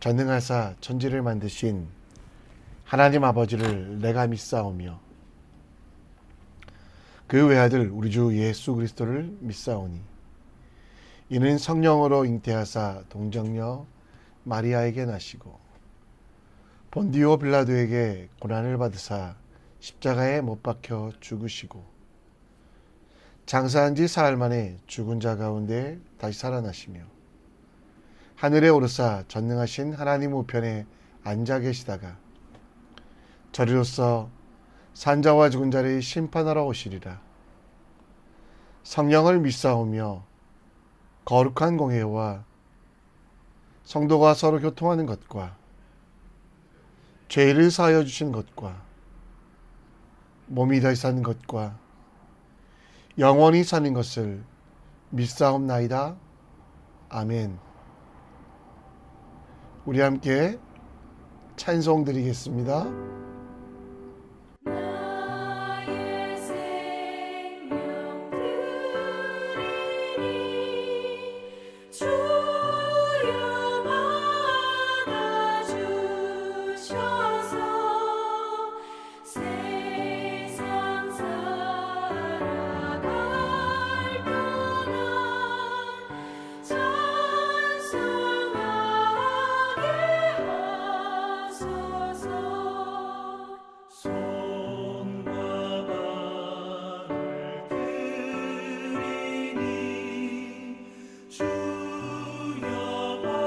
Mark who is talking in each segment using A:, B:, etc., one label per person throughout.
A: 전능하사 천지를 만드신 하나님 아버지를 내가 믿사오며 그 외아들 우리 주 예수 그리스도를 믿사오니 이는 성령으로 잉태하사 동정녀 마리아에게 나시고 본디오 빌라도에게 고난을 받으사 십자가에 못 박혀 죽으시고 장사한 지 사흘 만에 죽은 자 가운데 다시 살아나시며 하늘에 오르사 전능하신 하나님 우편에 앉아 계시다가 저리로서 산자와 죽은 자를 심판하러 오시리라. 성령을 믿사오며 거룩한 공회와 성도가 서로 교통하는 것과 죄를 사하여 주신 것과 몸이 다시 사는 것과 영원히 사는 것을 믿사옵나이다. 아멘. 우리 함께 찬송 드리겠습니다.
B: 나의 생명 드리니 주여 받아주셔서 세상 살아갈 동안 찬송하게 하소서.
C: 손과 발을 드리니 주여 받아주셔서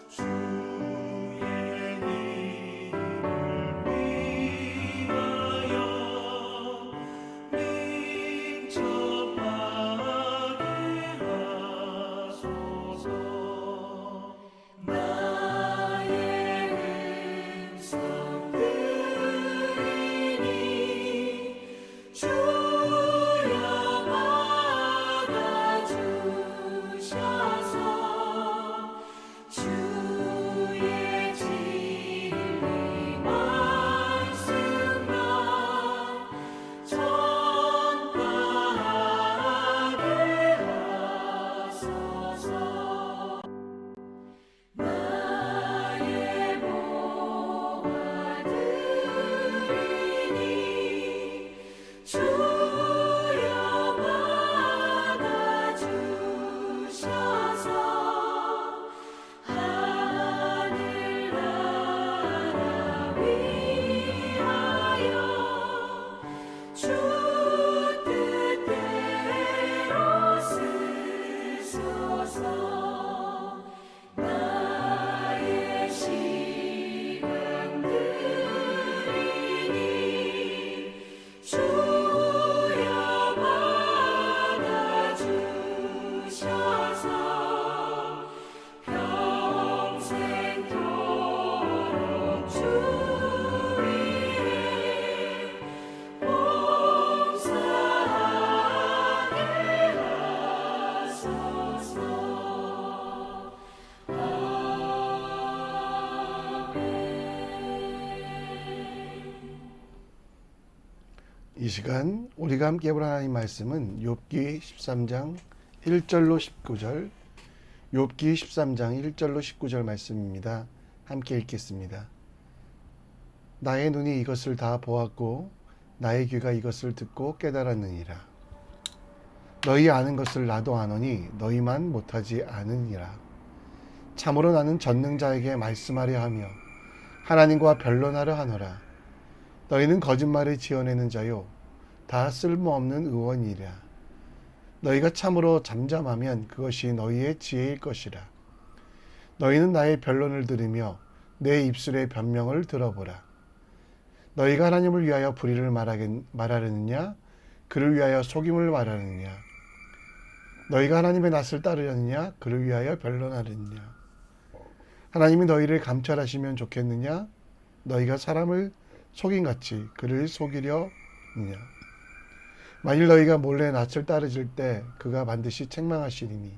C: 주의 이름을 위하여 민첩하게 하소서. 나의 음성 들리니 주여 받아주셔서 주의 진리 말씀만 전파하게 하소서. 나의 보아 드리니 주여 받아주셔서 하늘나라 위하여 주 뜻대로 쓰소서. 나의 시간 드리니 주여 받아주셔서 평생토록 주 위에 봉사하게 하소서.
A: 이 시간 우리가 함께 볼 하나님 말씀은 욥기 13장 1절로 19절, 욥기 13장 1절로 19절 말씀입니다. 함께 읽겠습니다. 나의 눈이 이것을 다 보았고 나의 귀가 이것을 듣고 깨달았느니라. 너희 아는 것을 나도 아노니 너희만 못하지 않으니라. 참으로 나는 전능자에게 말씀하려 하며 하나님과 변론하려 하노라. 너희는 거짓말을 지어내는 자요 다 쓸모없는 의원이라. 너희가 참으로 잠잠하면 그것이 너희의 지혜일 것이라. 너희는 나의 변론을 들으며 내 입술의 변명을 들어보라. 너희가 하나님을 위하여 불의를 말하려느냐 그를 위하여 속임을 말하느냐. 너희가 하나님의 낯을 따르려느냐 그를 위하여 변론하느냐. 하나님이 너희를 감찰하시면 좋겠느냐 너희가 사람을 속임같이 그를 속이려느냐. 만일 너희가 몰래 낯을 따르실 때 그가 반드시 책망하시리니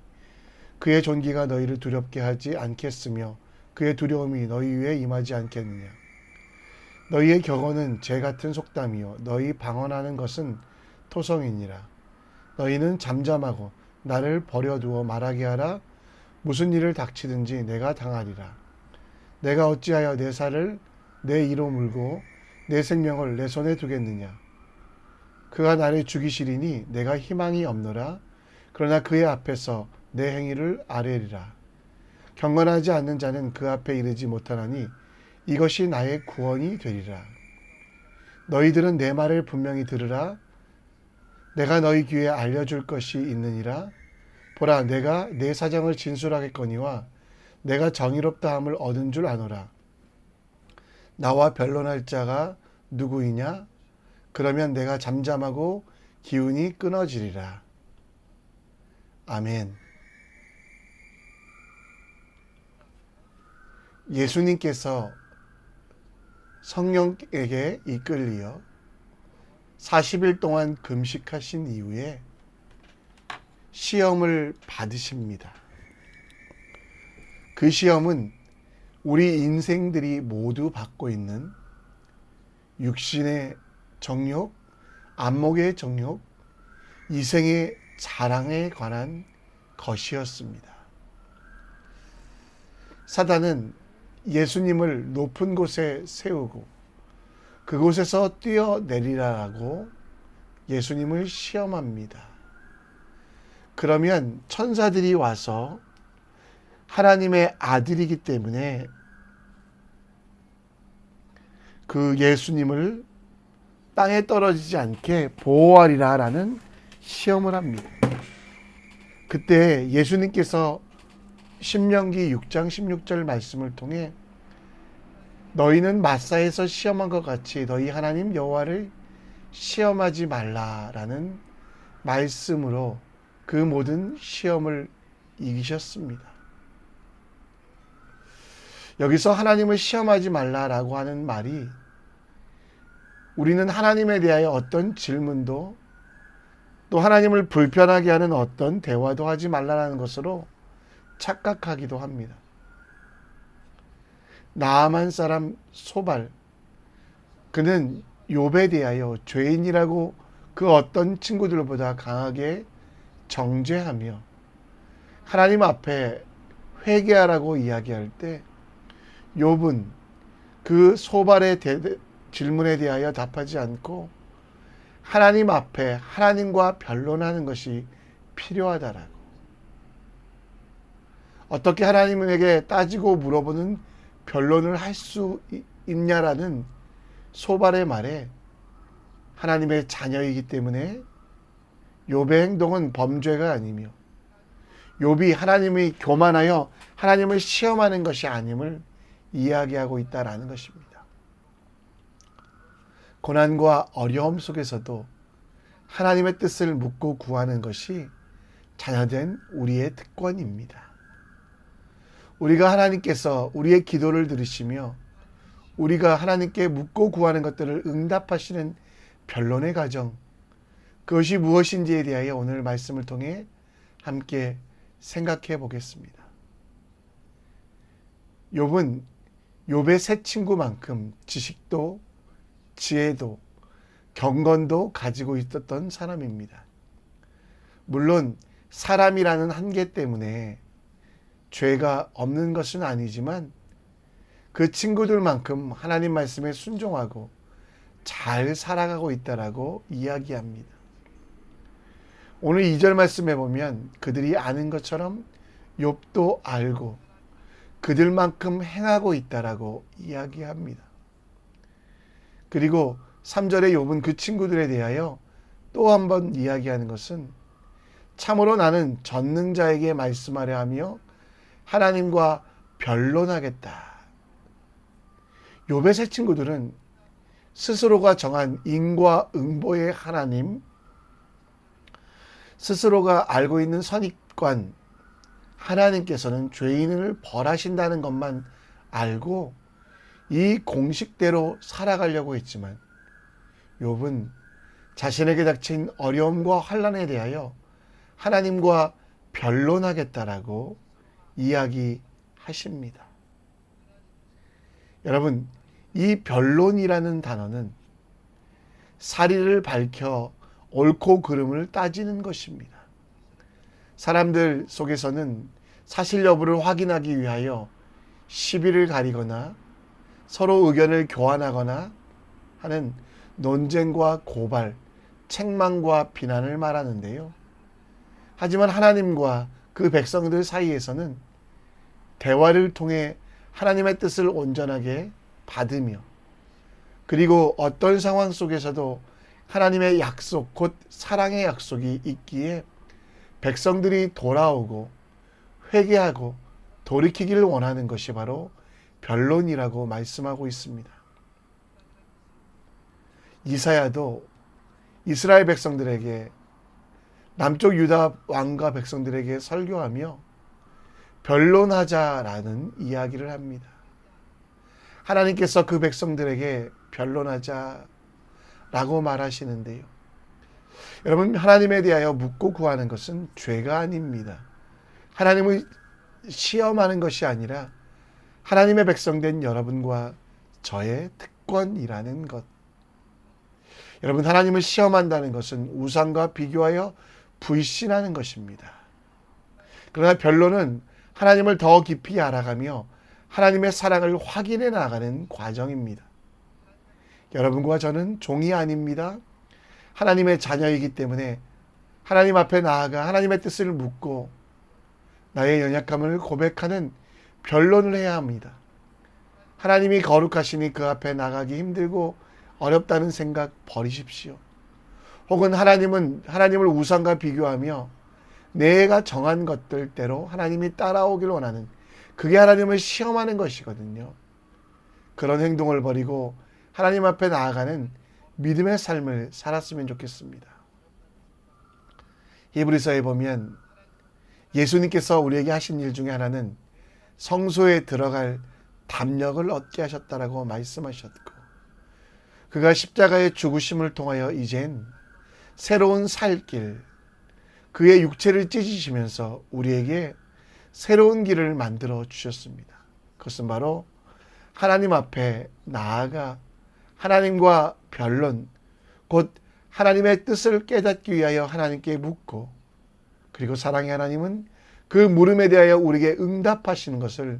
A: 그의 존귀가 너희를 두렵게 하지 않겠으며 그의 두려움이 너희 위에 임하지 않겠느냐. 너희의 격언은 재 같은 속담이요 너희 방언하는 것은 토성이니라. 너희는 잠잠하고 나를 버려두어 말하게 하라. 무슨 일을 닥치든지 내가 당하리라. 내가 어찌하여 내 살을 내 이로 물고 내 생명을 내 손에 두겠느냐. 그가 나를 죽이시리니 내가 희망이 없노라. 그러나 그의 앞에서 내 행위를 아뢰리라. 경건하지 않는 자는 그 앞에 이르지 못하나니 이것이 나의 구원이 되리라. 너희들은 내 말을 분명히 들으라. 내가 너희 귀에 알려줄 것이 있느니라. 보라, 내가 내 사정을 진술하겠거니와 내가 정의롭다함을 얻은 줄 아노라. 나와 변론할 자가 누구이냐? 그러면 내가 잠잠하고 기운이 끊어지리라. 아멘. 예수님께서 성령에게 이끌리어 40일 동안 금식하신 이후에 시험을 받으십니다. 그 시험은 우리 인생들이 모두 받고 있는 육신의 정욕, 안목의 정욕, 이생의 자랑에 관한 것이었습니다. 사단은 예수님을 높은 곳에 세우고 그곳에서 뛰어내리라고 예수님을 시험합니다. 그러면 천사들이 와서 하나님의 아들이기 때문에 그 예수님을 땅에 떨어지지 않게 보호하리라라는 시험을 합니다. 그때 예수님께서 신명기 6장 16절 말씀을 통해 너희는 마사에서 시험한 것 같이 너희 하나님 여호와를 시험하지 말라라는 말씀으로 그 모든 시험을 이기셨습니다. 여기서 하나님을 시험하지 말라라고 하는 말이 우리는 하나님에 대하여 어떤 질문도 또 하나님을 불편하게 하는 어떤 대화도 하지 말라라는 것으로 착각하기도 합니다. 나아만 사람 소발, 그는 욥에 대하여 죄인이라고 그 어떤 친구들보다 강하게 정죄하며 하나님 앞에 회개하라고 이야기할 때 욥은 그 소발의 질문에 대하여 답하지 않고 하나님 앞에 하나님과 변론하는 것이 필요하다라고. 어떻게 하나님에게 따지고 물어보는 변론을 할 수 있냐라는 소발의 말에 하나님의 자녀이기 때문에 욥의 행동은 범죄가 아니며 욥이 하나님이 교만하여 하나님을 시험하는 것이 아님을 이야기하고 있다라는 것입니다. 고난과 어려움 속에서도 하나님의 뜻을 묻고 구하는 것이 자녀된 우리의 특권입니다. 우리가 하나님께서 우리의 기도를 들으시며 우리가 하나님께 묻고 구하는 것들을 응답하시는 변론의 과정, 그것이 무엇인지에 대하여 오늘 말씀을 통해 함께 생각해 보겠습니다. 욥은 욥의 세 친구만큼 지식도 지혜도 경건도 가지고 있었던 사람입니다. 물론 사람이라는 한계 때문에 죄가 없는 것은 아니지만 그 친구들만큼 하나님 말씀에 순종하고 잘 살아가고 있다라고 이야기합니다. 오늘 2절 말씀에 보면 그들이 아는 것처럼 욥도 알고 그들만큼 행하고 있다라고 이야기합니다. 그리고 3절에 욥은 그 친구들에 대하여 또 한 번 이야기하는 것은 참으로 나는 전능자에게 말씀하려 하며 하나님과 변론하겠다. 욥의 세 친구들은 스스로가 정한 인과응보의 하나님, 스스로가 알고 있는 선입관, 하나님께서는 죄인을 벌하신다는 것만 알고 이 공식대로 살아가려고 했지만 욥은 자신에게 닥친 어려움과 환난에 대하여 하나님과 변론하겠다라고 이야기하십니다. 여러분, 이 변론이라는 단어는 사리를 밝혀 옳고 그름을 따지는 것입니다. 사람들 속에서는 사실 여부를 확인하기 위하여 시비를 가리거나 서로 의견을 교환하거나 하는 논쟁과 고발, 책망과 비난을 말하는데요. 하지만 하나님과 그 백성들 사이에서는 대화를 통해 하나님의 뜻을 온전하게 받으며, 그리고 어떤 상황 속에서도 하나님의 약속, 곧 사랑의 약속이 있기에 백성들이 돌아오고 회개하고 돌이키기를 원하는 것이 바로 변론이라고 말씀하고 있습니다. 이사야도 이스라엘 백성들에게, 남쪽 유다 왕과 백성들에게 설교하며 변론하자라는 이야기를 합니다. 하나님께서 그 백성들에게 변론하자라고 말하시는데요. 여러분, 하나님에 대하여 묻고 구하는 것은 죄가 아닙니다. 하나님을 시험하는 것이 아니라 하나님의 백성된 여러분과 저의 특권이라는 것. 여러분, 하나님을 시험한다는 것은 우상과 비교하여 불신하는 것입니다. 그러나 변론은 하나님을 더 깊이 알아가며 하나님의 사랑을 확인해 나가는 과정입니다. 여러분과 저는 종이 아닙니다. 하나님의 자녀이기 때문에 하나님 앞에 나아가 하나님의 뜻을 묻고 나의 연약함을 고백하는 변론을 해야 합니다. 하나님이 거룩하시니 그 앞에 나가기 힘들고 어렵다는 생각 버리십시오. 혹은 하나님을 우상과 비교하며 내가 정한 것들대로 하나님이 따라오길 원하는, 그게 하나님을 시험하는 것이거든요. 그런 행동을 버리고 하나님 앞에 나아가는 믿음의 삶을 살았으면 좋겠습니다. 히브리서에 보면 예수님께서 우리에게 하신 일 중에 하나는 성소에 들어갈 담력을 얻게 하셨다라고 말씀하셨고, 그가 십자가의 죽으심을 통하여 이젠 새로운 살 길, 그의 육체를 찢으시면서 우리에게 새로운 길을 만들어 주셨습니다. 그것은 바로 하나님 앞에 나아가 하나님과 변론, 곧 하나님의 뜻을 깨닫기 위하여 하나님께 묻고, 그리고 사랑의 하나님은 그 물음에 대하여 우리에게 응답하시는 것을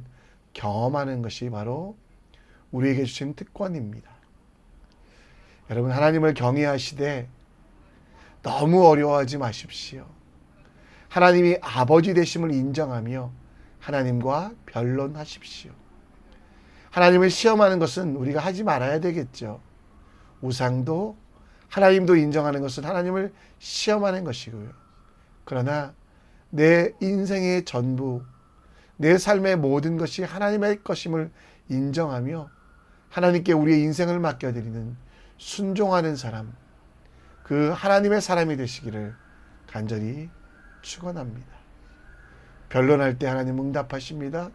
A: 경험하는 것이 바로 우리에게 주신 특권입니다. 여러분, 하나님을 경외하시되 너무 어려워하지 마십시오. 하나님이 아버지 되심을 인정하며 하나님과 변론하십시오. 하나님을 시험하는 것은 우리가 하지 말아야 되겠죠. 우상도 하나님도 인정하는 것은 하나님을 시험하는 것이고요. 그러나 내 인생의 전부, 내 삶의 모든 것이 하나님의 것임을 인정하며 하나님께 우리의 인생을 맡겨드리는 순종하는 사람, 그 하나님의 사람이 되시기를 간절히 축원합니다. 변론할 때 하나님 응답하십니다.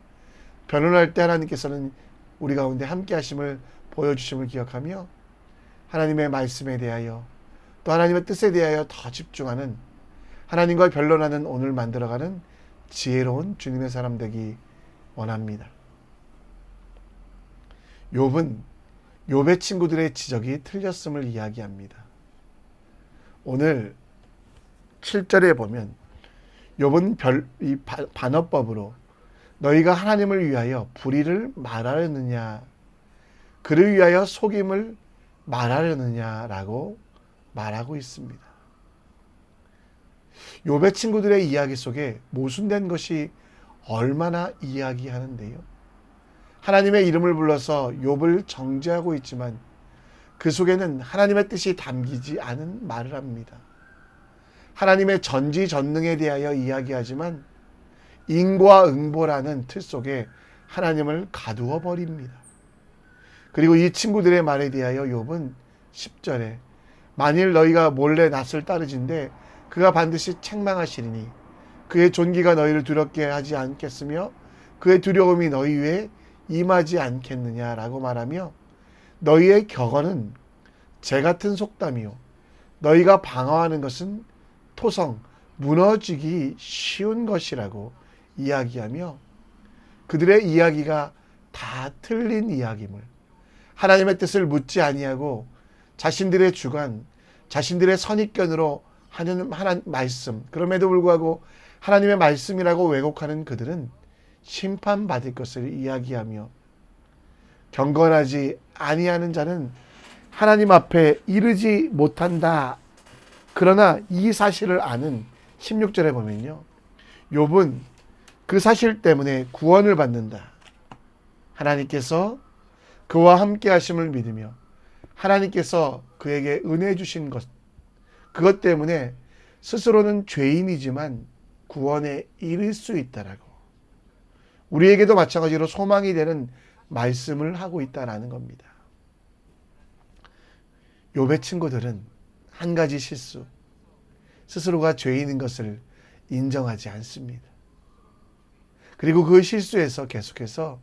A: 변론할 때 하나님께서는 우리 가운데 함께 하심을 보여주심을 기억하며 하나님의 말씀에 대하여 또 하나님의 뜻에 대하여 더 집중하는, 하나님과 변론하는 오늘 만들어가는 지혜로운 주님의 사람 되기 원합니다. 욥은 욥의 친구들의 지적이 틀렸음을 이야기합니다. 오늘 7절에 보면 욥은 이 반어법으로 너희가 하나님을 위하여 불의를 말하려느냐, 그를 위하여 속임을 말하려느냐라고 말하고 있습니다. 욥의 친구들의 이야기 속에 모순된 것이 얼마나 이야기하는데요. 하나님의 이름을 불러서 욥을 정죄하고 있지만 그 속에는 하나님의 뜻이 담기지 않은 말을 합니다. 하나님의 전지전능에 대하여 이야기하지만 인과응보라는 틀 속에 하나님을 가두어 버립니다. 그리고 이 친구들의 말에 대하여 욥은 10절에 만일 너희가 몰래 낯을 따르진대 그가 반드시 책망하시리니 그의 존귀가 너희를 두렵게 하지 않겠으며 그의 두려움이 너희 위에 임하지 않겠느냐라고 말하며 너희의 격언은 재 같은 속담이요 너희가 방어하는 것은 토성 무너지기 쉬운 것이라고 이야기하며 그들의 이야기가 다 틀린 이야기임을, 하나님의 뜻을 묻지 아니하고 자신들의 주관, 자신들의 선입견으로 하는 말씀, 그럼에도 불구하고 하나님의 말씀이라고 왜곡하는 그들은 심판받을 것을 이야기하며 경건하지 아니하는 자는 하나님 앞에 이르지 못한다. 그러나 이 사실을 아는 16절에 보면요. 욥은 그 사실 때문에 구원을 받는다. 하나님께서 그와 함께 하심을 믿으며 하나님께서 그에게 은혜 주신 것, 그것 때문에 스스로는 죄인이지만 구원에 이를 수 있다라고. 우리에게도 마찬가지로 소망이 되는 말씀을 하고 있다라는 겁니다. 욥의 친구들은 한 가지 실수, 스스로가 죄인인 것을 인정하지 않습니다. 그리고 그 실수에서 계속해서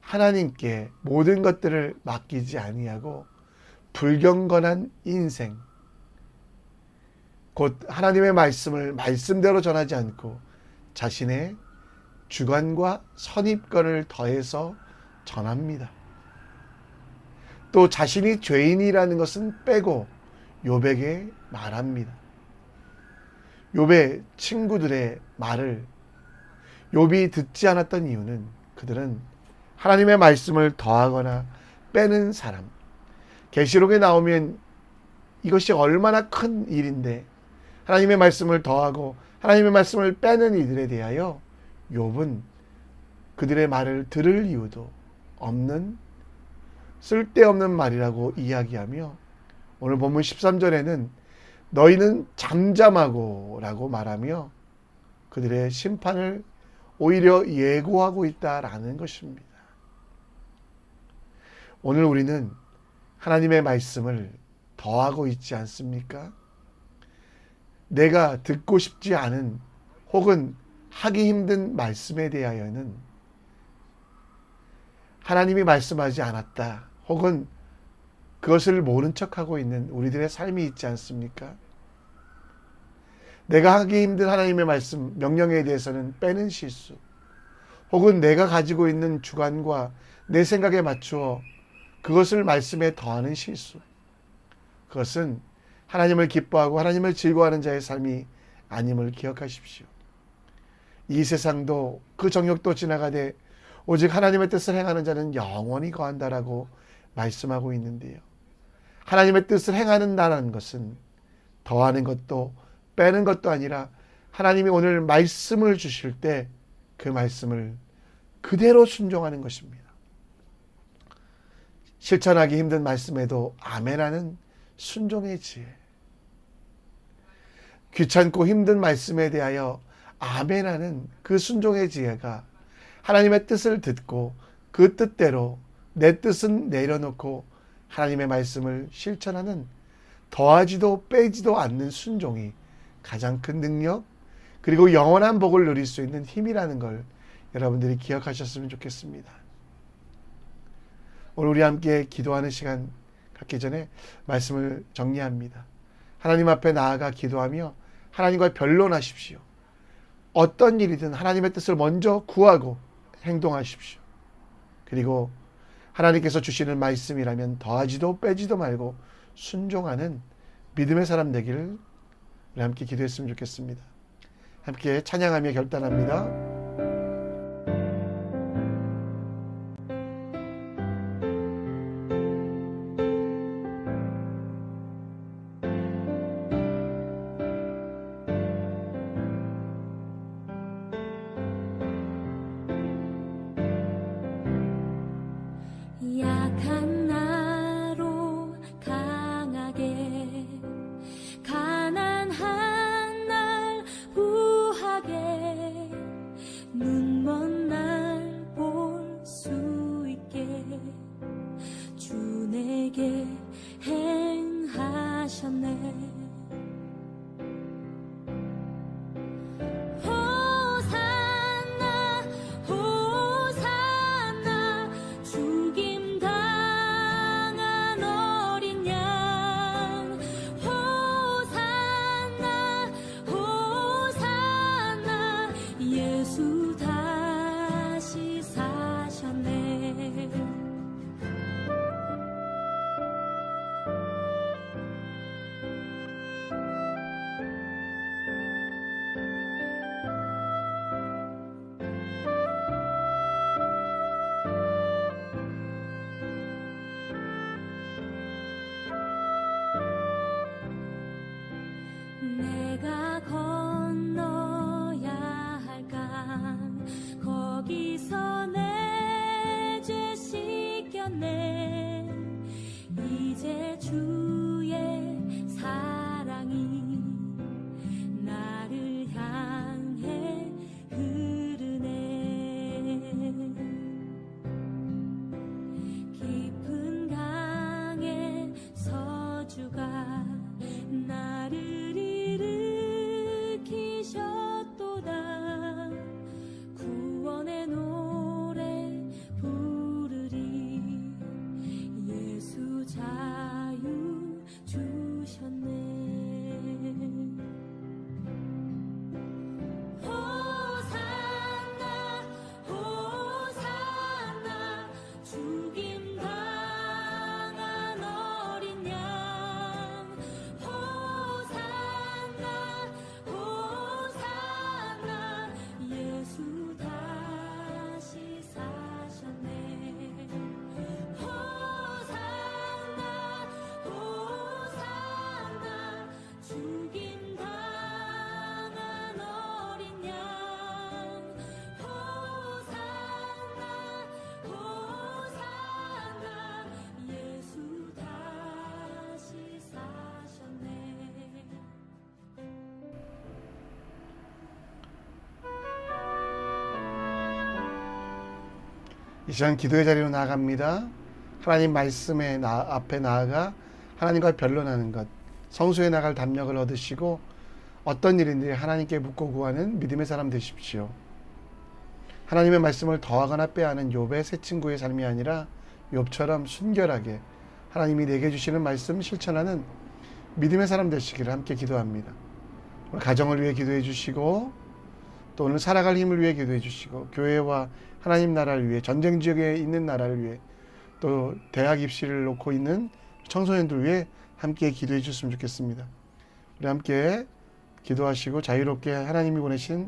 A: 하나님께 모든 것들을 맡기지 아니하고 불경건한 인생, 곧 하나님의 말씀을 말씀대로 전하지 않고 자신의 주관과 선입견을 더해서 전합니다. 또 자신이 죄인이라는 것은 빼고 욥에게 말합니다. 욥의 친구들의 말을 욥이 듣지 않았던 이유는 그들은 하나님의 말씀을 더하거나 빼는 사람, 계시록에 나오면 이것이 얼마나 큰 일인데 하나님의 말씀을 더하고 하나님의 말씀을 빼는 이들에 대하여 욥은 그들의 말을 들을 이유도 없는 쓸데없는 말이라고 이야기하며 오늘 본문 13절에는 너희는 잠잠하고 라고 말하며 그들의 심판을 오히려 예고하고 있다라는 것입니다. 오늘 우리는 하나님의 말씀을 더하고 있지 않습니까? 내가 듣고 싶지 않은 혹은 하기 힘든 말씀에 대하여는 하나님이 말씀하지 않았다. 혹은 그것을 모른 척하고 있는 우리들의 삶이 있지 않습니까? 내가 하기 힘든 하나님의 말씀, 명령에 대해서는 빼는 실수, 혹은 내가 가지고 있는 주관과 내 생각에 맞추어 그것을 말씀에 더하는 실수, 그것은 하나님을 기뻐하고 하나님을 즐거워하는 자의 삶이 아님을 기억하십시오. 이 세상도 그 정욕도 지나가되 오직 하나님의 뜻을 행하는 자는 영원히 거한다라고 말씀하고 있는데요. 하나님의 뜻을 행하는다는 것은 더하는 것도 빼는 것도 아니라 하나님이 오늘 말씀을 주실 때 그 말씀을 그대로 순종하는 것입니다. 실천하기 힘든 말씀에도 아멘하는 순종의 지혜. 귀찮고 힘든 말씀에 대하여 아멘하는 그 순종의 지혜가 하나님의 뜻을 듣고 그 뜻대로 내 뜻은 내려놓고 하나님의 말씀을 실천하는 더하지도 빼지도 않는 순종이 가장 큰 능력 그리고 영원한 복을 누릴 수 있는 힘이라는 걸 여러분들이 기억하셨으면 좋겠습니다. 오늘 우리 함께 기도하는 시간 갖기 전에 말씀을 정리합니다. 하나님 앞에 나아가 기도하며 하나님과 변론하십시오. 어떤 일이든 하나님의 뜻을 먼저 구하고 행동하십시오. 그리고 하나님께서 주시는 말씀이라면 더하지도 빼지도 말고 순종하는 믿음의 사람 되기를 우리 함께 기도했으면 좋겠습니다. 함께 찬양하며 결단합니다.
B: 약한 나로 강하게 가난한 날 부하게
A: 이 시간 기도의 자리로 나아갑니다. 하나님 말씀의 앞에 나아가 하나님과 변론하는 것, 성수에 나갈 담력을 얻으시고 어떤 일인지 하나님께 묻고 구하는 믿음의 사람 되십시오. 하나님의 말씀을 더하거나 빼하는 욥의 새 친구의 삶이 아니라 욥처럼 순결하게 하나님이 내게 주시는 말씀 실천하는 믿음의 사람 되시기를 함께 기도합니다. 오늘 가정을 위해 기도해 주시고 또 오늘 살아갈 힘을 위해 기도해 주시고 교회와 하나님 나라를 위해 전쟁 지역에 있는 나라를 위해 또 대학 입시를 놓고 있는 청소년들 위해 함께 기도해 주셨으면 좋겠습니다. 우리 함께 기도하시고 자유롭게 하나님이 보내신